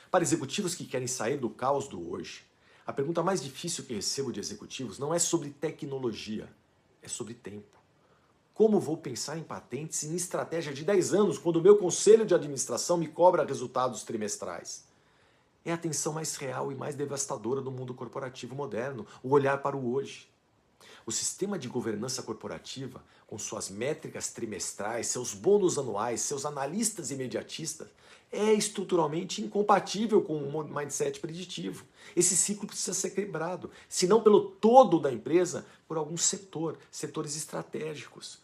Para executivos que querem sair do caos do hoje, a pergunta mais difícil que recebo de executivos não é sobre tecnologia, é sobre tempo. Como vou pensar em patentes e em estratégia de 10 anos quando o meu conselho de administração me cobra resultados trimestrais? É a tensão mais real e mais devastadora do mundo corporativo moderno, o olhar para o hoje. O sistema de governança corporativa, com suas métricas trimestrais, seus bônus anuais, seus analistas imediatistas, é estruturalmente incompatível com um mindset preditivo. Esse ciclo precisa ser quebrado, se não pelo todo da empresa, por algum setor, setores estratégicos.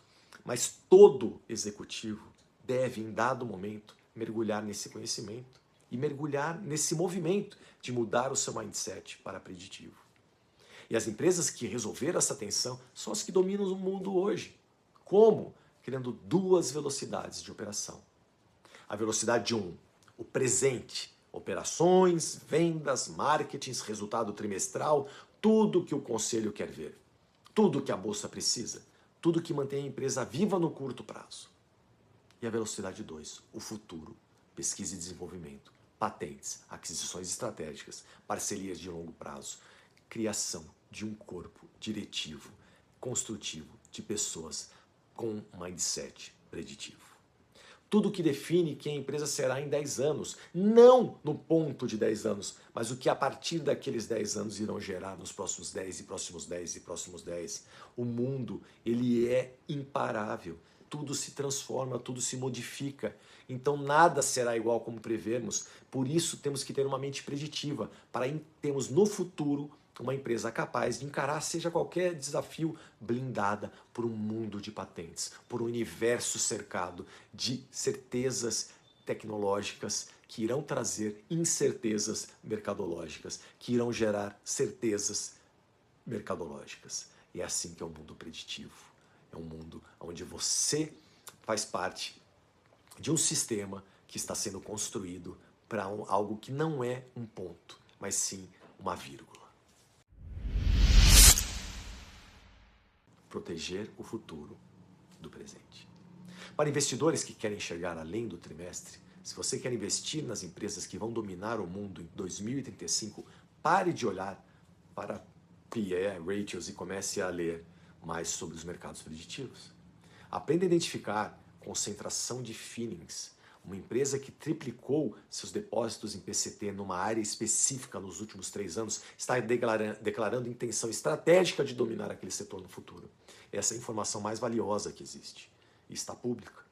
Mas todo executivo deve, em dado momento, mergulhar nesse conhecimento e mergulhar nesse movimento de mudar o seu mindset para preditivo. E as empresas que resolveram essa tensão são as que dominam o mundo hoje. Como? Criando duas velocidades de operação. A velocidade 1, o presente, operações, vendas, marketing, resultado trimestral, tudo que o conselho quer ver, tudo que a bolsa precisa, tudo que mantém a empresa viva no curto prazo. E a velocidade 2, o futuro, pesquisa e desenvolvimento, patentes, aquisições estratégicas, parcerias de longo prazo, criação de um corpo diretivo, construtivo, de pessoas com um mindset preditivo. Tudo que define quem a empresa será em 10 anos, não no ponto de 10 anos, mas o que a partir daqueles 10 anos irão gerar nos próximos 10 e próximos 10 e próximos 10. O mundo, ele é imparável. Tudo se transforma, tudo se modifica. Então nada será igual como prevemos. Por isso temos que ter uma mente preditiva para termos no futuro uma empresa capaz de encarar seja qualquer desafio blindada por um mundo de patentes, por um universo cercado de certezas tecnológicas que irão trazer incertezas mercadológicas, que irão gerar certezas mercadológicas. E é assim que é o mundo preditivo. É um mundo onde você faz parte de um sistema que está sendo construído para algo que não é um ponto, mas sim uma vírgula. Proteger o futuro do presente. Para investidores que querem enxergar além do trimestre, se você quer investir nas empresas que vão dominar o mundo em 2035, pare de olhar para PE, ratios e comece a ler mais sobre os mercados preditivos. Aprenda a identificar concentração de feelings. Uma empresa que triplicou seus depósitos em PCT numa área específica nos últimos 3 anos está declarando intenção estratégica de dominar aquele setor no futuro. Essa é a informação mais valiosa que existe e está pública.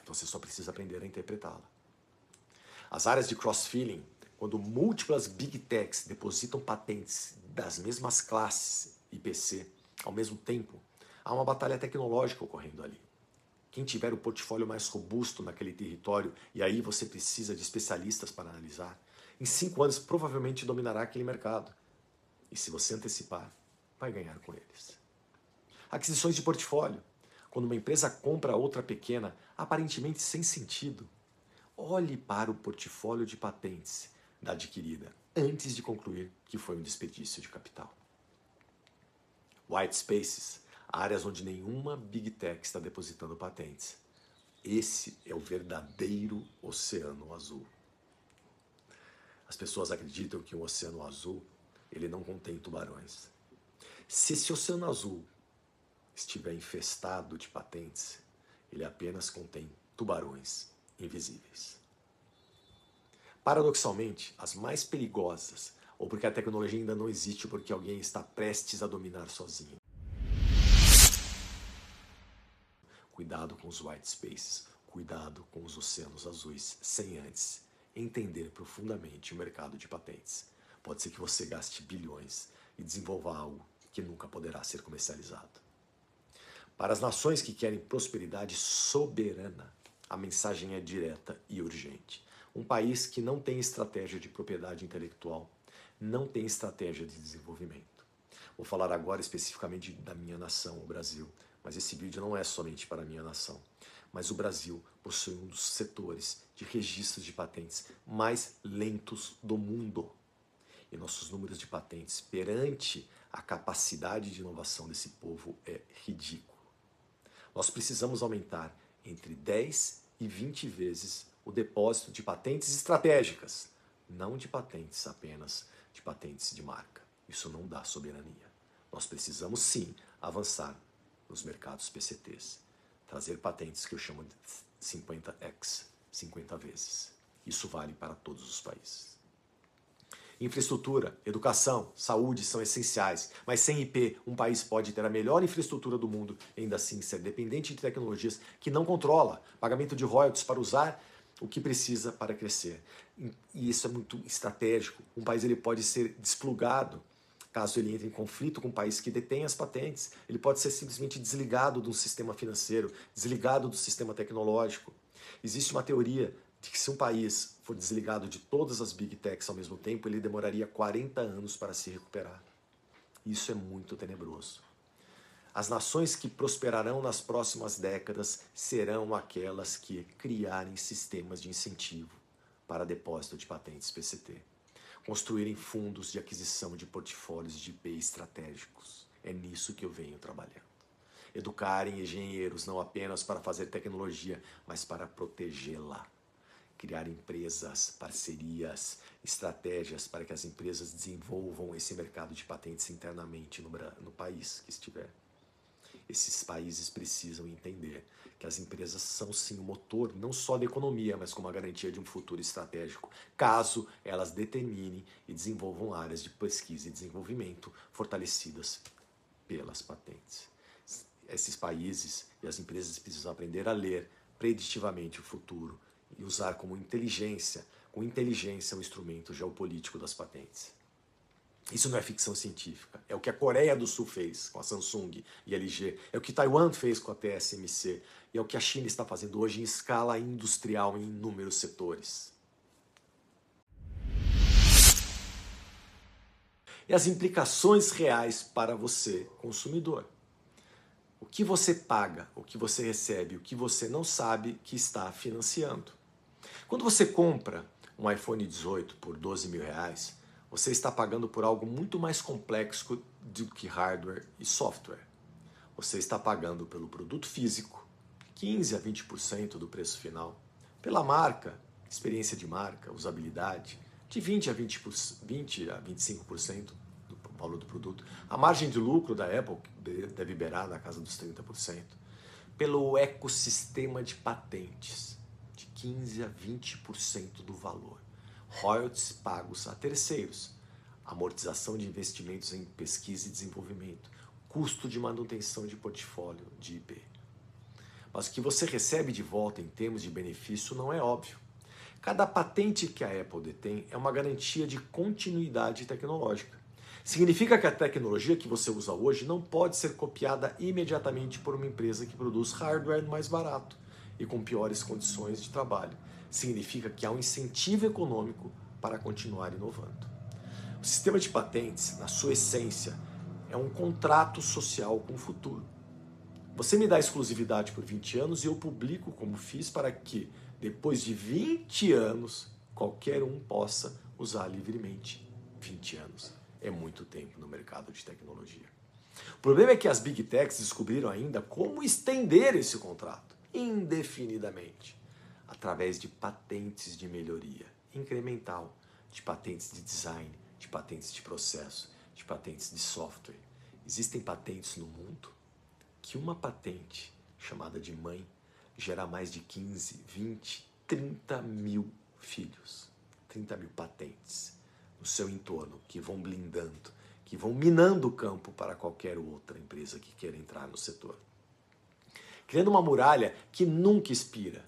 Então você só precisa aprender a interpretá-la. As áreas de cross-feeling, quando múltiplas big techs depositam patentes das mesmas classes IPC ao mesmo tempo, há uma batalha tecnológica ocorrendo ali. Quem tiver o portfólio mais robusto naquele território, e aí você precisa de especialistas para analisar, em 5 anos provavelmente dominará aquele mercado. E se você antecipar, vai ganhar com eles. Aquisições de portfólio. Quando uma empresa compra outra pequena, aparentemente sem sentido, olhe para o portfólio de patentes da adquirida antes de concluir que foi um desperdício de capital. White spaces. Áreas onde nenhuma Big Tech está depositando patentes. Esse é o verdadeiro oceano azul. As pessoas acreditam que o oceano azul ele não contém tubarões. Se esse oceano azul estiver infestado de patentes, ele apenas contém tubarões invisíveis. Paradoxalmente, as mais perigosas, ou porque a tecnologia ainda não existe, ou porque alguém está prestes a dominar sozinho. Cuidado com os white spaces, cuidado com os oceanos azuis, sem antes entender profundamente o mercado de patentes. Pode ser que você gaste bilhões e desenvolva algo que nunca poderá ser comercializado. Para as nações que querem prosperidade soberana, a mensagem é direta e urgente. Um país que não tem estratégia de propriedade intelectual, não tem estratégia de desenvolvimento. Vou falar agora especificamente da minha nação, o Brasil. Mas esse vídeo não é somente para a minha nação. Mas o Brasil possui um dos setores de registros de patentes mais lentos do mundo. E nossos números de patentes perante a capacidade de inovação desse povo é ridículo. Nós precisamos aumentar entre 10 e 20 vezes o depósito de patentes estratégicas não de patentes apenas, de patentes de marca. Isso não dá soberania. Nós precisamos sim avançar nos mercados PCTs, trazer patentes que eu chamo de 50x, 50 vezes. Isso vale para todos os países. Infraestrutura, educação, saúde são essenciais, mas sem IP, um país pode ter a melhor infraestrutura do mundo e ainda assim ser dependente de tecnologias que não controla, pagamento de royalties para usar o que precisa para crescer. E isso é muito estratégico. Um país ele pode ser desplugado caso ele entre em conflito com um país que detém as patentes. Ele pode ser simplesmente desligado do sistema financeiro, desligado do sistema tecnológico. Existe uma teoria de que se um país for desligado de todas as big techs ao mesmo tempo, ele demoraria 40 anos para se recuperar. Isso é muito tenebroso. As nações que prosperarão nas próximas décadas serão aquelas que criarem sistemas de incentivo para depósito de patentes PCT, construírem fundos de aquisição de portfólios de IP estratégicos. É nisso que eu venho trabalhando. Educarem engenheiros não apenas para fazer tecnologia, mas para protegê-la. Criar empresas, parcerias, estratégias para que as empresas desenvolvam esse mercado de patentes internamente no país que estiver. Esses países precisam entender que as empresas são sim o motor, não só da economia, mas como a garantia de um futuro estratégico, caso elas determinem e desenvolvam áreas de pesquisa e desenvolvimento fortalecidas pelas patentes. Esses países e as empresas precisam aprender a ler preditivamente o futuro e usar com inteligência o instrumento geopolítico das patentes. Isso não é ficção científica, é o que a Coreia do Sul fez com a Samsung e LG, é o que Taiwan fez com a TSMC e é o que a China está fazendo hoje em escala industrial em inúmeros setores. E as implicações reais para você, consumidor. O que você paga, o que você recebe, o que você não sabe que está financiando. Quando você compra um iPhone 18 por 12 mil reais, você está pagando por algo muito mais complexo do que hardware e software. Você está pagando pelo produto físico, 15 a 20% do preço final, pela marca, experiência de marca, usabilidade, de 20 a 25% do valor do produto. A margem de lucro da Apple deve beirar na casa dos 30%. Pelo ecossistema de patentes, de 15 a 20% do valor. Royalties pagos a terceiros, amortização de investimentos em pesquisa e desenvolvimento, custo de manutenção de portfólio de IP. Mas o que você recebe de volta em termos de benefício não é óbvio. Cada patente que a Apple detém é uma garantia de continuidade tecnológica. Significa que a tecnologia que você usa hoje não pode ser copiada imediatamente por uma empresa que produz hardware mais barato e com piores condições de trabalho. Significa que há um incentivo econômico para continuar inovando. O sistema de patentes, na sua essência, é um contrato social com o futuro. Você me dá exclusividade por 20 anos e eu publico como fiz para que, depois de 20 anos, qualquer um possa usar livremente. 20 anos é muito tempo no mercado de tecnologia. O problema é que as Big Techs descobriram ainda como estender esse contrato indefinidamente, através de patentes de melhoria incremental, de patentes de design, de patentes de processo, de patentes de software. Existem patentes no mundo que uma patente chamada de mãe gera mais de 15, 20, 30 mil filhos. 30 mil patentes no seu entorno que vão blindando, que vão minando o campo para qualquer outra empresa que queira entrar no setor. Criando uma muralha que nunca expira,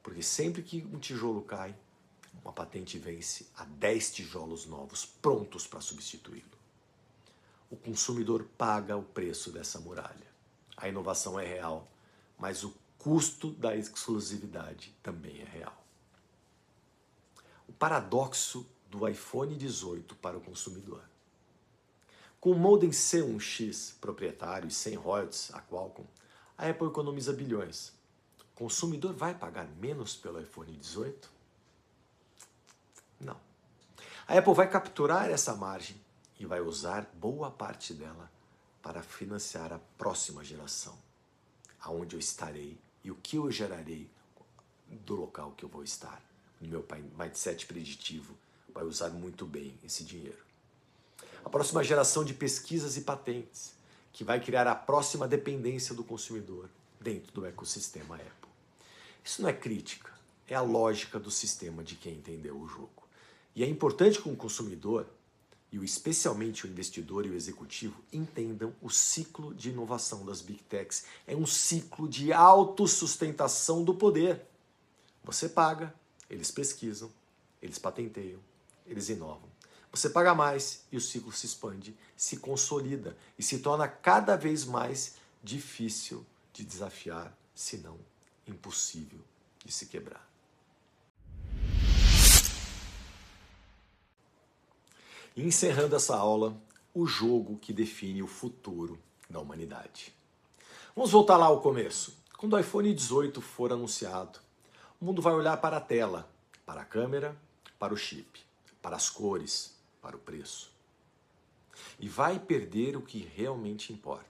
porque sempre que um tijolo cai, uma patente vence a 10 tijolos novos prontos para substituí-lo. O consumidor paga o preço dessa muralha. A inovação é real, mas o custo da exclusividade também é real. O paradoxo do iPhone 18 para o consumidor. Com o modem C1X proprietário e sem royalties, a Qualcomm, a Apple economiza bilhões. O consumidor vai pagar menos pelo iPhone 18? Não. A Apple vai capturar essa margem e vai usar boa parte dela para financiar a próxima geração, aonde eu estarei e o que eu gerarei do local que eu vou estar, no meu mindset preditivo, vai usar muito bem esse dinheiro. A próxima geração de pesquisas e patentes, que vai criar a próxima dependência do consumidor dentro do ecossistema Apple. Isso não é crítica, é a lógica do sistema de quem entendeu o jogo. E é importante que o consumidor, e especialmente o investidor e o executivo, entendam o ciclo de inovação das Big Techs. É um ciclo de autossustentação do poder. Você paga, eles pesquisam, eles patenteiam, eles inovam. Você paga mais e o ciclo se expande, se consolida e se torna cada vez mais difícil de desafiar, se não impossível de se quebrar. E encerrando essa aula, o jogo que define o futuro da humanidade. Vamos voltar lá ao começo. Quando o iPhone 18 for anunciado, o mundo vai olhar para a tela, para a câmera, para o chip, para as cores, para o preço. E vai perder o que realmente importa.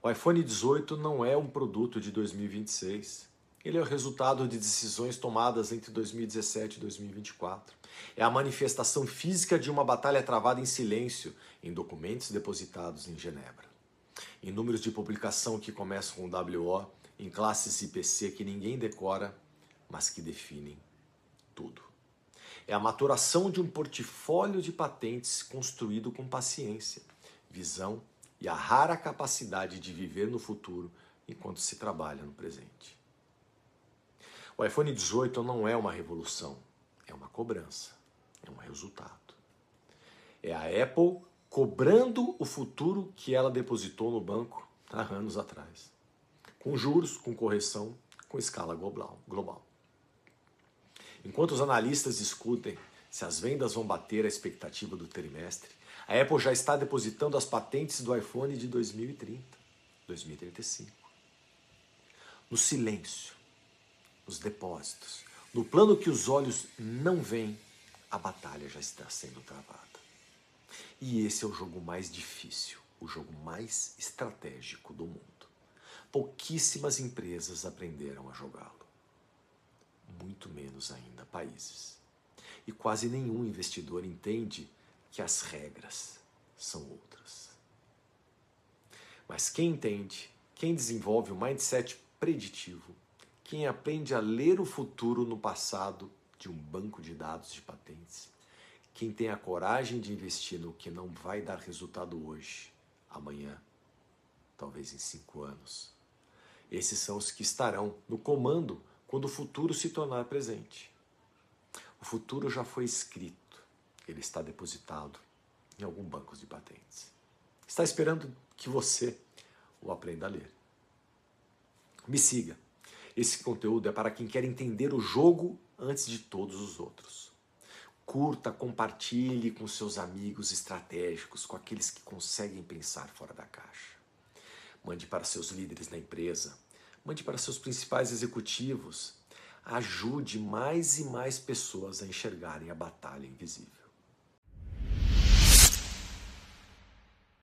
O iPhone 18 não é um produto de 2026. Ele é o resultado de decisões tomadas entre 2017 e 2024. É a manifestação física de uma batalha travada em silêncio em documentos depositados em Genebra. Em números de publicação que começam com WO, em classes IPC que ninguém decora, mas que definem tudo. É a maturação de um portfólio de patentes construído com paciência, visão e a rara capacidade de viver no futuro enquanto se trabalha no presente. O iPhone 18 não é uma revolução, é uma cobrança, é um resultado. É a Apple cobrando o futuro que ela depositou no banco há anos atrás, com juros, com correção, com escala global. Enquanto os analistas discutem se as vendas vão bater a expectativa do trimestre, a Apple já está depositando as patentes do iPhone de 2030, 2035. No silêncio, nos depósitos, no plano que os olhos não veem, a batalha já está sendo travada. E esse é o jogo mais difícil, o jogo mais estratégico do mundo. Pouquíssimas empresas aprenderam a jogá-lo. Muito menos ainda países. E quase nenhum investidor entende que as regras são outras. Mas quem entende, quem desenvolve o mindset preditivo, quem aprende a ler o futuro no passado de um banco de dados de patentes, quem tem a coragem de investir no que não vai dar resultado hoje, amanhã, talvez em 5 anos, esses são os que estarão no comando quando o futuro se tornar presente. O futuro já foi escrito, ele está depositado em algum banco de patentes. Está esperando que você o aprenda a ler. Me siga. Esse conteúdo é para quem quer entender o jogo antes de todos os outros. Curta, compartilhe com seus amigos estratégicos, com aqueles que conseguem pensar fora da caixa. Mande para seus líderes na empresa, mande para seus principais executivos. Ajude mais e mais pessoas a enxergarem a batalha invisível.